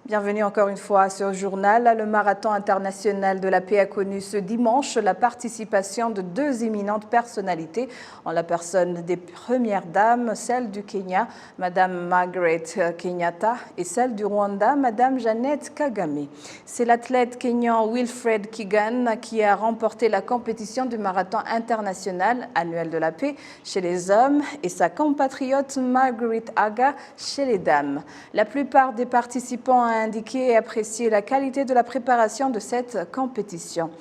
Bienvenue encore une fois à ce journal. Le Marathon international de la paix a connu ce dimanche la participation de deux éminentes personnalités en la personne des premières dames, celle du Kenya, Madame Margaret Kenyatta, et celle du Rwanda, Madame Jeannette Kagame. C'est l'athlète kenyan Wilfred Kigan qui a remporté la compétition du Marathon international annuel de la paix chez les hommes et sa compatriote Margaret Aga chez les dames. La plupart des participants ont indiqué et apprécié la qualité de la préparation de cette compétition.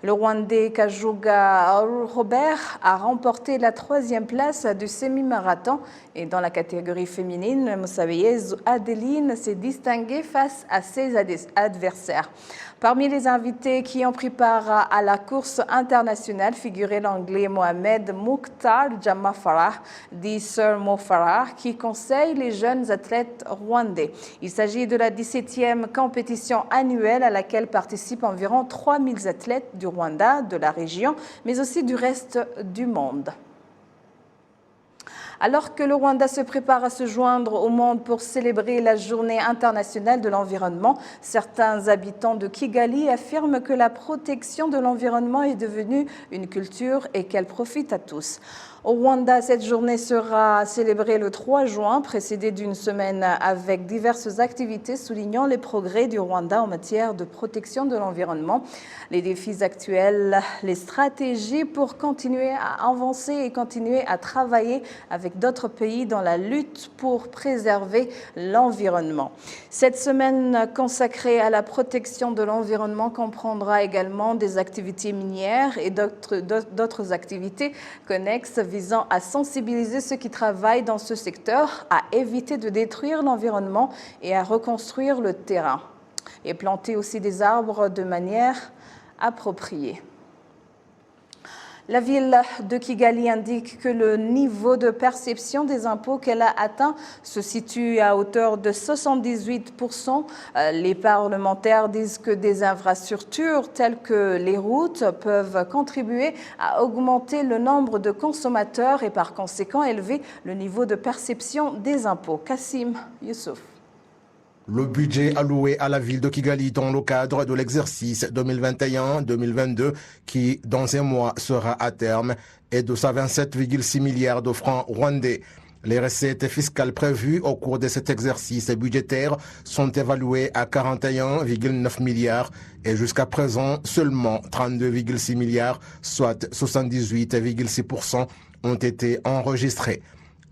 Le Rwandais Kajuga Robert a remporté la 3e place du semi-marathon et dans la catégorie féminine, Musabeyezu Adeline s'est distinguée face à ses adversaires. Parmi les invités qui ont pris part à la course internationale figurait l'anglais Mohamed Mukhtar Jamafarah, dit Sir Mo Farah, qui conseille les jeunes athlètes rwandais. Il s'agit de la 17e compétition annuelle à laquelle participent environ 3000 athlètes du Rwanda, de la région, mais aussi du reste du monde. Alors que le Rwanda se prépare à se joindre au monde pour célébrer la Journée internationale de l'environnement, certains habitants de Kigali affirment que la protection de l'environnement est devenue une culture et qu'elle profite à tous. Au Rwanda, cette journée sera célébrée le 3 juin, précédée d'une semaine avec diverses activités soulignant les progrès du Rwanda en matière de protection de l'environnement, les défis actuels, les stratégies pour continuer à avancer et continuer à travailler avec d'autres pays dans la lutte pour préserver l'environnement. Cette semaine consacrée à la protection de l'environnement comprendra également des activités minières et d'autres activités connexes visant à sensibiliser ceux qui travaillent dans ce secteur, à éviter de détruire l'environnement et à reconstruire le terrain. Et planter aussi des arbres de manière appropriée. La ville de Kigali indique que le niveau de perception des impôts qu'elle a atteint se situe à hauteur de 78%. Les parlementaires disent que des infrastructures telles que les routes peuvent contribuer à augmenter le nombre de consommateurs et par conséquent élever le niveau de perception des impôts. Kassim Youssouf. Le budget alloué à la ville de Kigali dans le cadre de l'exercice 2021-2022 qui, dans un mois, sera à terme, est de 127,6 milliards de francs rwandais. Les recettes fiscales prévues au cours de cet exercice budgétaire sont évaluées à 41,9 milliards et jusqu'à présent, seulement 32,6 milliards, soit 78,6%, ont été enregistrés.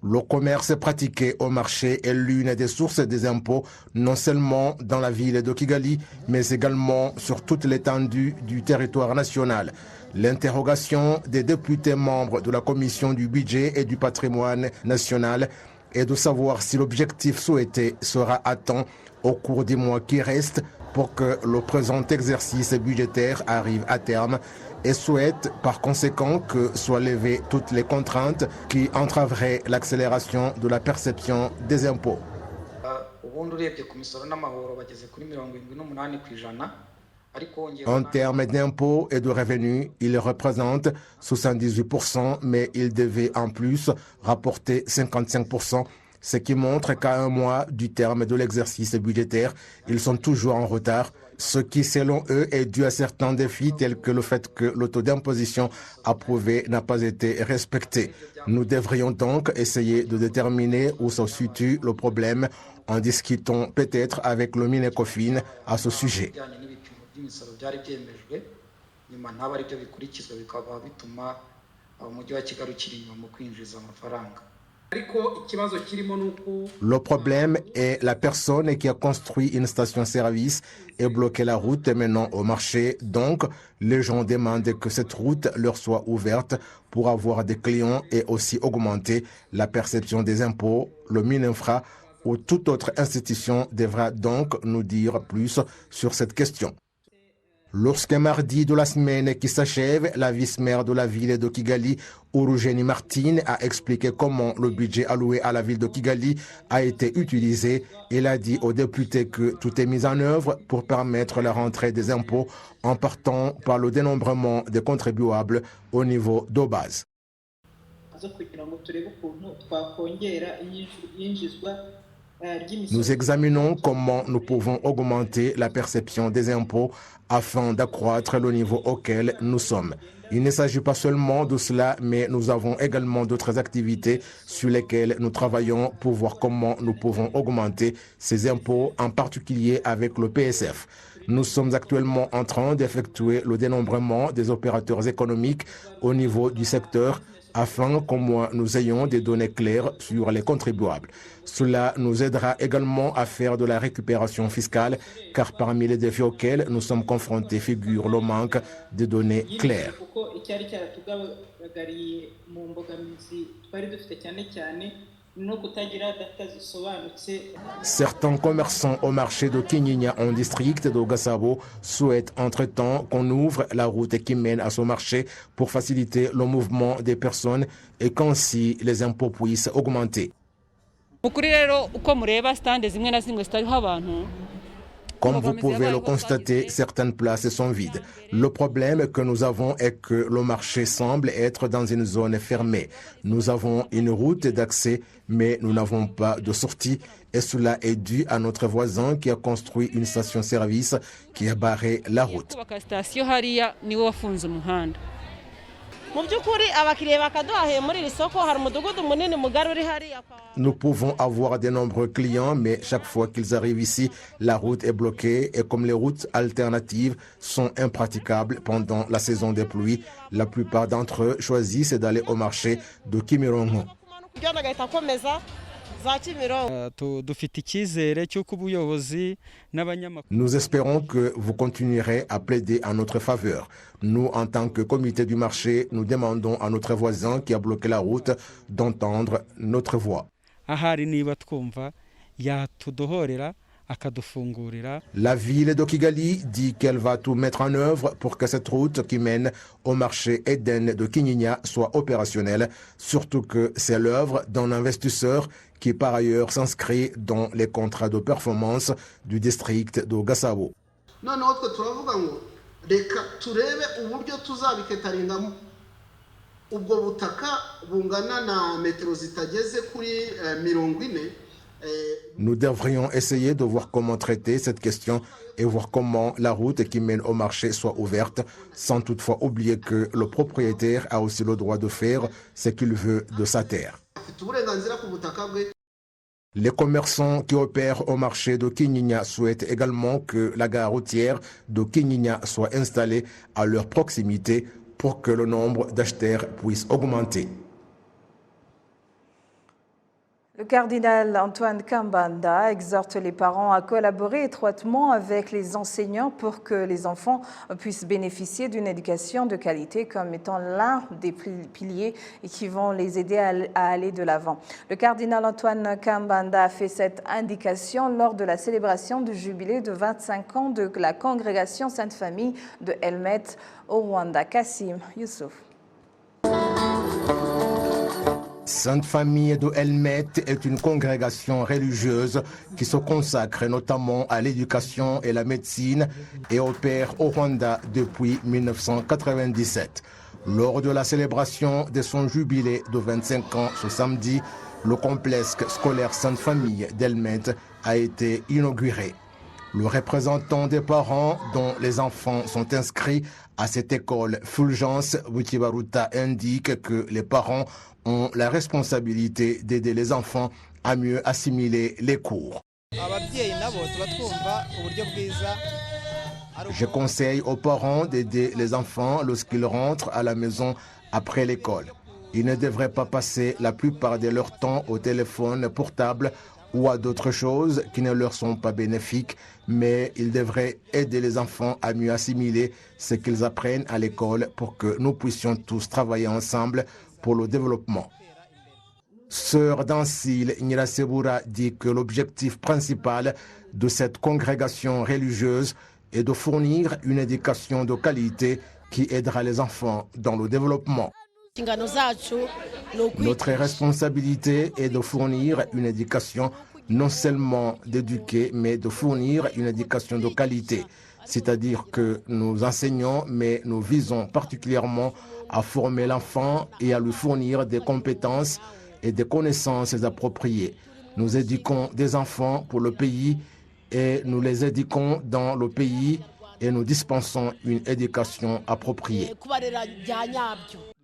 Le commerce pratiqué au marché est l'une des sources des impôts, non seulement dans la ville de Kigali, mais également sur toute l'étendue du territoire national. L'interrogation des députés membres de la Commission du budget et du patrimoine national est de savoir si l'objectif souhaité sera atteint au cours des mois qui restent pour que le présent exercice budgétaire arrive à terme et souhaite par conséquent que soient levées toutes les contraintes qui entraveraient l'accélération de la perception des impôts. En termes d'impôts et de revenus, ils représentent 78%, mais ils devaient en plus rapporter 55%, ce qui montre qu'à un mois du terme de l'exercice budgétaire, ils sont toujours en retard, ce qui, selon eux, est dû à certains défis tels que le fait que le taux d'imposition approuvé n'a pas été respecté. Nous devrions donc essayer de déterminer où se situe le problème en discutant peut-être avec le Minecofin à ce sujet. Le problème est la personne qui a construit une station-service et bloqué la route menant au marché. Donc, les gens demandent que cette route leur soit ouverte pour avoir des clients et aussi augmenter la perception des impôts. Le Mininfra ou toute autre institution devra donc nous dire plus sur cette question. Lorsqu'un mardi de la semaine qui s'achève, la vice-maire de la ville de Kigali, Urugeni Martin, a expliqué comment le budget alloué à la ville de Kigali a été utilisé. Il a dit aux députés que tout est mis en œuvre pour permettre la rentrée des impôts en partant par le dénombrement des contribuables au niveau de base. Nous examinons comment nous pouvons augmenter la perception des impôts afin d'accroître le niveau auquel nous sommes. Il ne s'agit pas seulement de cela, mais nous avons également d'autres activités sur lesquelles nous travaillons pour voir comment nous pouvons augmenter ces impôts, en particulier avec le PSF. Nous sommes actuellement en train d'effectuer le dénombrement des opérateurs économiques au niveau du secteur afin qu'au moins nous ayons des données claires sur les contribuables. Cela nous aidera également à faire de la récupération fiscale, car parmi les défis auxquels nous sommes confrontés figure le manque de données claires. Certains commerçants au marché de Kinyinya en district de Gasabo souhaitent entre-temps qu'on ouvre la route qui mène à ce marché pour faciliter le mouvement des personnes et qu'ainsi les impôts puissent augmenter. Comme vous pouvez le constater, certaines places sont vides. Le problème que nous avons est que le marché semble être dans une zone fermée. Nous avons une route d'accès, mais nous n'avons pas de sortie. Et cela est dû à notre voisin qui a construit une station-service qui a barré la route. Nous pouvons avoir de nombreux clients, mais chaque fois qu'ils arrivent ici, la route est bloquée et comme les routes alternatives sont impraticables pendant la saison des pluies, la plupart d'entre eux choisissent d'aller au marché de Kimironko. Nous espérons que vous continuerez à plaider en notre faveur. Nous, en tant que comité du marché, nous demandons à notre voisin qui a bloqué la route d'entendre notre voix. La ville de Kigali dit qu'elle va tout mettre en œuvre pour que cette route qui mène au marché Eden de Kinyinya soit opérationnelle, surtout que c'est l'œuvre d'un investisseur qui par ailleurs s'inscrit dans les contrats de performance du district de Gasabo. Nous devrions essayer de voir comment traiter cette question et voir comment la route qui mène au marché soit ouverte, sans toutefois oublier que le propriétaire a aussi le droit de faire ce qu'il veut de sa terre. Les commerçants qui opèrent au marché de Kinyinya souhaitent également que la gare routière de Kinyinya soit installée à leur proximité pour que le nombre d'acheteurs puisse augmenter. Le cardinal Antoine Kambanda exhorte les parents à collaborer étroitement avec les enseignants pour que les enfants puissent bénéficier d'une éducation de qualité comme étant l'un des piliers qui vont les aider à aller de l'avant. Le cardinal Antoine Kambanda a fait cette indication lors de la célébration du jubilé de 25 ans de la congrégation Sainte-Famille de Elmet au Rwanda. Kassim Youssouf. Sainte Famille de Elmet est une congrégation religieuse qui se consacre notamment à l'éducation et la médecine et opère au Rwanda depuis 1997. Lors de la célébration de son jubilé de 25 ans ce samedi, le complexe scolaire Sainte Famille d'Elmet a été inauguré. Le représentant des parents dont les enfants sont inscrits à cette école Fulgence Bukibaruta indique que les parents ont la responsabilité d'aider les enfants à mieux assimiler les cours. Je conseille aux parents d'aider les enfants lorsqu'ils rentrent à la maison après l'école. Ils ne devraient pas passer la plupart de leur temps au téléphone portable ou à d'autres choses qui ne leur sont pas bénéfiques, mais ils devraient aider les enfants à mieux assimiler ce qu'ils apprennent à l'école pour que nous puissions tous travailler ensemble pour le développement. Sœur Dancil Nyirasebura dit que l'objectif principal de cette congrégation religieuse est de fournir une éducation de qualité qui aidera les enfants dans le développement. Notre responsabilité est de fournir une éducation, non seulement d'éduquer, mais de fournir une éducation de qualité. C'est-à-dire que nous enseignons, mais nous visons particulièrement à former l'enfant et à lui fournir des compétences et des connaissances appropriées. Nous éduquons des enfants pour le pays et nous les éduquons dans le pays et nous dispensons une éducation appropriée.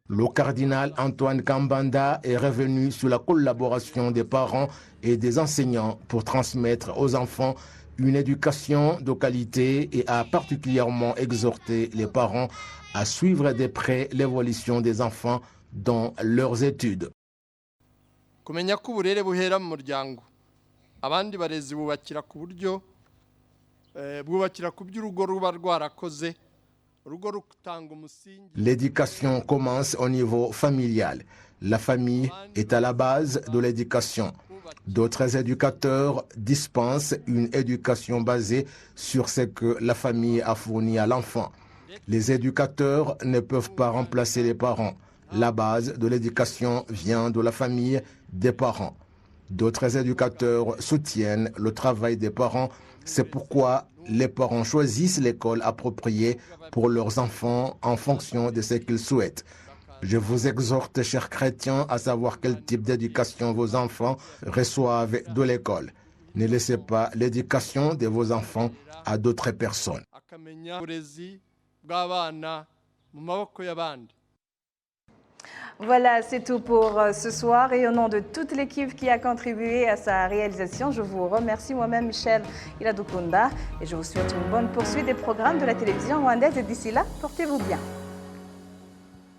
Le cardinal Antoine Kambanda est revenu sur la collaboration des parents et des enseignants pour transmettre aux enfants une éducation de qualité et a particulièrement exhorté les parents à suivre de près l'évolution des enfants dans leurs études. Kumenya ko uburere buhera mu muryango abandi barezi bubakira ku buryo bwubakira ku by'urugo ruba rwarakoze. L'éducation commence au niveau familial. La famille est à la base de l'éducation. D'autres éducateurs dispensent une éducation basée sur ce que la famille a fourni à l'enfant. Les éducateurs ne peuvent pas remplacer les parents. La base de l'éducation vient de la famille, des parents. D'autres éducateurs soutiennent le travail des parents. C'est pourquoi les parents choisissent l'école appropriée pour leurs enfants en fonction de ce qu'ils souhaitent. Je vous exhorte, chers chrétiens, à savoir quel type d'éducation vos enfants reçoivent de l'école. Ne laissez pas l'éducation de vos enfants à d'autres personnes. Voilà, c'est tout pour ce soir et au nom de toute l'équipe qui a contribué à sa réalisation, je vous remercie moi-même Michel Iladukunda et je vous souhaite une bonne poursuite des programmes de la télévision rwandaise et d'ici là, portez-vous bien.